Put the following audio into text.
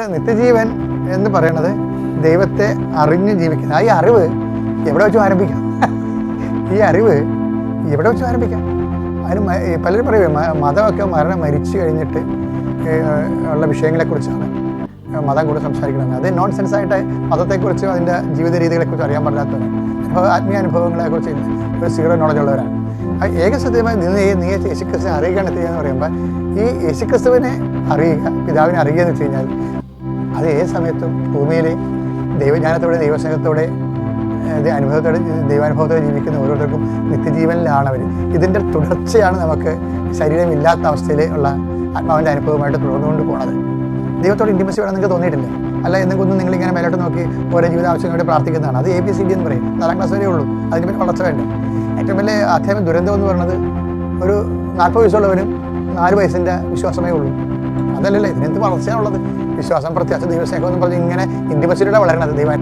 നിത്യജീവൻ എന്ന് പറയുന്നത് ദൈവത്തെ അറിഞ്ഞ് ജീവിക്കുന്നത്. ഈ അറിവ് എവിടെ വെച്ചും ആരംഭിക്കാം. ഈ അറിവ് എവിടെ വെച്ചും ആരംഭിക്കാം. അതിന് പലരും പറയും മതമൊക്കെ മരിച്ചു കഴിഞ്ഞിട്ട് ഉള്ള വിഷയങ്ങളെക്കുറിച്ചാണ് മതം കൂടെ സംസാരിക്കുന്നത്. അത് നോൺ സെൻസായിട്ട് മതത്തെക്കുറിച്ചും അതിൻ്റെ ജീവിത രീതികളെക്കുറിച്ചും അറിയാൻ പാടില്ലാത്തവരാണ്. ആത്മീയ അനുഭവങ്ങളെക്കുറിച്ച് ഒരു സീറോ നോളജ് ഉള്ളവരാണ്. ഏകസത്യമായി നീ യേശുക്രിസ്തുവിനെ അറിയുകയാണ് എന്ന് പറയുമ്പോൾ ഈ യേശുക്രിസ്തുവിനെ അറിയുക, പിതാവിനെ അറിയുക എന്ന് വെച്ച് കഴിഞ്ഞാൽ അത് ഏത് സമയത്തും ഭൂമിയിൽ ദൈവജ്ഞാനത്തോടെ ദൈവസ്നേഹത്തോടെ അനുഭവത്തോടെ ദൈവാനുഭവത്തോടെ ജീവിക്കുന്ന ഓരോരുത്തർക്കും നിത്യജീവനിലാണ് അവർ. ഇതിൻ്റെ തുടർച്ചയാണ് നമുക്ക് ശരീരമില്ലാത്ത അവസ്ഥയിൽ ഉള്ള ആത്മാവിൻ്റെ അനുഭവമായിട്ട് തുടർന്നുകൊണ്ട് പോണത്. ദൈവത്തോട് ഇൻറ്റിമസി വേണം നിങ്ങൾക്ക് തോന്നിയിട്ടില്ല. അല്ല എന്തെങ്കിലും നിങ്ങളിങ്ങനെ മേലോട്ട് നോക്കി ഓരോ ജീവിത ആവശ്യങ്ങളോട് പ്രാർത്ഥിക്കുന്നതാണ്. അത് ABCD എന്ന് പറയും. 4ാം ക്ലാസ് വരെ ഉള്ളൂ. അതിന് പിന്നെ വളർച്ച വേണ്ട. ഏറ്റവും വലിയ അധ്യായം ദുരന്തം എന്ന് പറയുന്നത് ഒരു 40 വയസ്സുള്ളവരും 4 വയസ്സിൻ്റെ വിശ്വാസമേ ഉള്ളൂ. അതല്ലല്ലോ ഇതിനെന്ത് വളർച്ചയാണുള്ളത്. വിശ്വാസം, പ്രത്യാശ, ദൈവസ്നേഹം എന്ന് പറഞ്ഞ് ഇങ്ങനെ ഇൻറ്റിമസിയിലൂടെ വളരണത് ദൈവം.